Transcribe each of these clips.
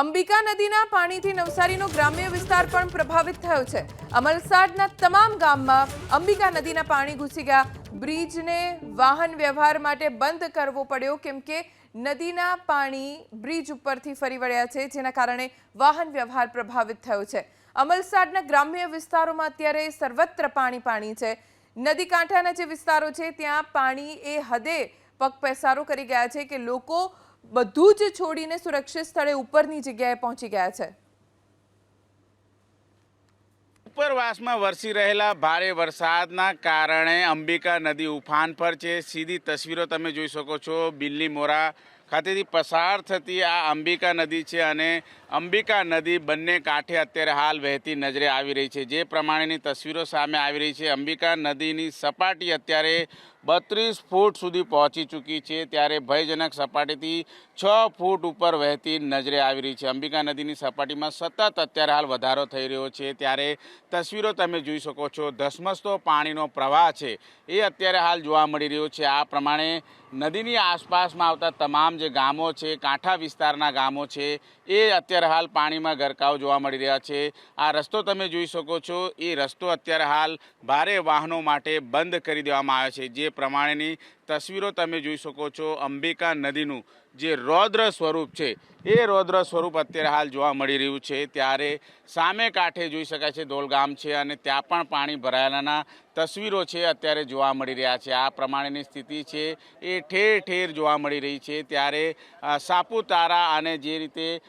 અંબિકા નદીના પાણીથી નવસારીનો ગ્રામ્ય વિસ્તાર પણ પ્રભાવિત થયો છે। અમલસાડના તમામ ગામમાં અંબિકા નદીના પાણી ઘૂસી ગયા। બ્રિજને વાહન વ્યવહાર માટે બંધ કરવો પડ્યો કેમ કે નદીના પાણી બ્રિજ ઉપરથી ફરી વળ્યા છે, જેના કારણે વાહન વ્યવહાર પ્રભાવિત થયો છે। અમલસાડના ગ્રામ્ય વિસ્તારોમાં અત્યારે સર્વત્ર પાણી છે। નદી કાંઠાના જે વિસ્તારો છે ત્યાં પાણી એ હદે પગ પેસારો કરી ગયા છે કે લોકો બધું જ છોડીને સુરક્ષિત સ્થળે ઉપરની જગ્યાએ પહોંચી ગયા છે। ઉપરવાસમાં વરસી રહેલા ભારે વરસાદના કારણે અંબિકા નદી ઉફાન પર છે। સીધી તસવીરો તમે જોઈ શકો છો। બિલ્લીમોરા ખાતેથી પસાર થતી આ અંબિકા નદી છે અને અંબિકા નદી બંને કાંઠે અત્યારે હાલ વહેતી નજરે આવી રહી છે। જે પ્રમાણેની તસવીરો સામે આવી રહી છે, અંબિકા નદીની સપાટી અત્યારે 32 ફૂટ સુધી પહોંચી ચૂકી છે, ત્યારે ભયજનક સપાટીથી 6 ફૂટ ઉપર વહેતી નજરે આવી રહી છે। અંબિકા નદીની સપાટીમાં સતત અત્યારે હાલ વધારો થઈ રહ્યો છે, ત્યારે તસવીરો તમે જોઈ શકો છો। ધસમસતો પાણીનો પ્રવાહ છે એ અત્યારે હાલ જોવા મળી રહ્યો છે। આ પ્રમાણે નદીની આસપાસમાં આવતા તમામ જે ગામો છે, કાંઠા વિસ્તારના ગામો છે, એ અત્યારે હાલ પાણીમાં ગરકાવ જોવા મળી રહ્યા છે। આ રસ્તો તમે જોઈ શકો છો, એ રસ્તો અત્યારે હાલ ભારે વાહનો માટે બંધ કરી દેવામાં આવ્યો છે। જે પ્રમાણેની તસવીરો તમે જોઈ શકો છો, અંબિકા નદીનું જે રૌદ્ર સ્વરૂપ છે એ રૌદ્ર સ્વરૂપ અત્યારે હાલ જોવા મળી રહ્યું છે। ત્યારે સામે કાંઠે જોઈ શકાય છે દોલગામ છે અને ત્યાં પણ પાણી ભરાયેલાના તસવીરો છે અત્યારે જોવા મળી રહ્યા છે। આ પ્રમાણેની સ્થિતિ છે એ ઠેર ઠેર જોવા મળી રહી છે। ત્યારે સાપુતારા અને જે રીતે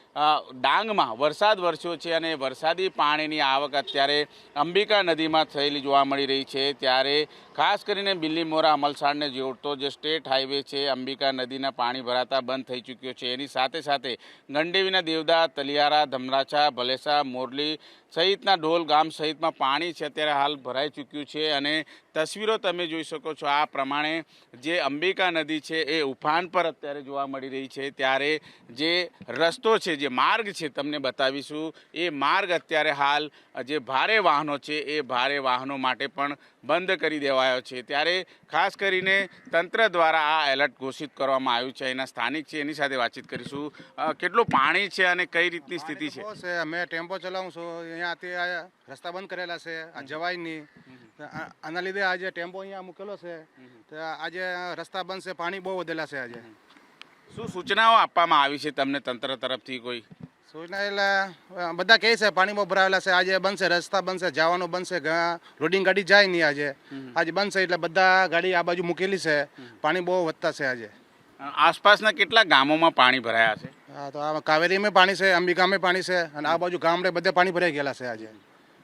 ડાંગમાં વરસાદ વરસ્યો છે અને વરસાદી પાણીની આવક અત્યારે અંબિકા નદીમાં થયેલી જોવા મળી રહી છે। ત્યારે ખાસ કરીને બિલ્લીમોરા અમલસાડને જોડતો જે સ્ટેટ હાઈવે છે, અંબિકા નદીના પાણી ભરાતા બંધ થઈ ચૂક્યો છે। એની સાથે સાથે ગંડેવીના દેવદા, તલિયારા, ધમરાછા, ભલેસા, મોરલી સહિતના ઢોલ ગામ સહિતમાં પાણી છે અત્યારે હાલ ભરાઈ ચૂક્યું છે અને તસવીરો તમે જોઈ શકો છો। આ પ્રમાણે જે અંબિકા નદી છે એ ઉફાન પર અત્યારે જોવા મળી રહી છે। ત્યારે જે રસ્તો છે, જે માર્ગ છે તમને બતાવીશું, એ માર્ગ અત્યારે હાલ જે ભારે વાહનો છે એ ભારે વાહનો માટે પણ બંધ કરી દેવાયો છે। ત્યારે ખાસ કરીને તંત્ર દ્વારા આ એલર્ટ ઘોષિત કરવામાં આવ્યું છે। એના સ્થાનિક છે એની સાથે વાતચીત કરીશું। કેટલું પાણી છે અને કઈ રીતની સ્થિતિ છે? મેં ટેમ્પો ચલાવું છું, અહીંયાથી રસ્તા બંધ કરેલા છે, આ જવાય નહીં। આના લીધે આજે ટેમ્પો અહીંયા મૂકેલો છે, તો આજે રસ્તા બંધ છે, પાણી બહુ વધેલા છે। આજે શું સૂચનાઓ આપવામાં આવી છે તમને તંત્ર તરફથી? કોઈ સૂચના એટલે બધા કહે છે પાણી બહુ ભરાયેલા છે, આજે બંધ છે, રસ્તા બંધ છે, જવાનું બંધ છે, લોડિંગ ગાડી જાય નહીં। આજે બંધ છે એટલે બધા ગાડી આ બાજુ મૂકેલી છે, પાણી બહુ વધતા છે। આજે આસપાસના કેટલા ગામોમાં પાણી ભરાયા છે? હા, તો આ કાવેરીમાં પાણી છે, અંબિકામાં પાણી છે અને આ બાજુ ગામડે બધે પાણી ભરાઈ ગયેલા છે। આજે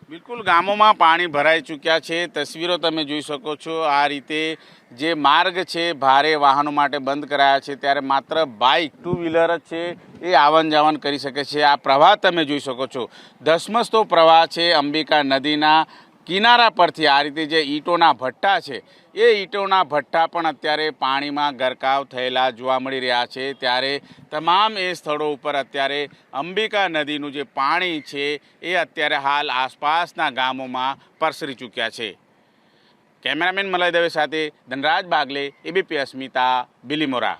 બિલકુલ ગામોમાં પાણી ભરાઈ ચૂક્યા છે। તસવીરો તમે જોઈ શકો છો। આ રીતે જે માર્ગ છે ભારે વાહનો માટે બંધ કરાયા છે, ત્યારે માત્ર બાઇક, 2 વ્હીલર જ છે એ આવન જાવન કરી શકે છે। આ પ્રવાહ તમે જોઈ શકો છો, ધસમસતો પ્રવાહ છે અંબિકા નદીના કિનારા પરથી। આ રીતે જે ઈંટોના ભઠ્ઠા છે એ ઈંટોના ભઠ્ઠા પણ અત્યારે પાણીમાં ગરકાવ થયેલા જોવા મળી રહ્યા છે। ત્યારે તમામ એ સ્થળો ઉપર અત્યારે અંબિકા નદીનું જે પાણી છે એ અત્યારે હાલ આસપાસના ગામોમાં પ્રસરી ચૂક્યા છે। કેમેરામેન મલય દવે સાથે ધનરાજ બાગલે, એબીપી અસ્મિતા, બિલીમોરા।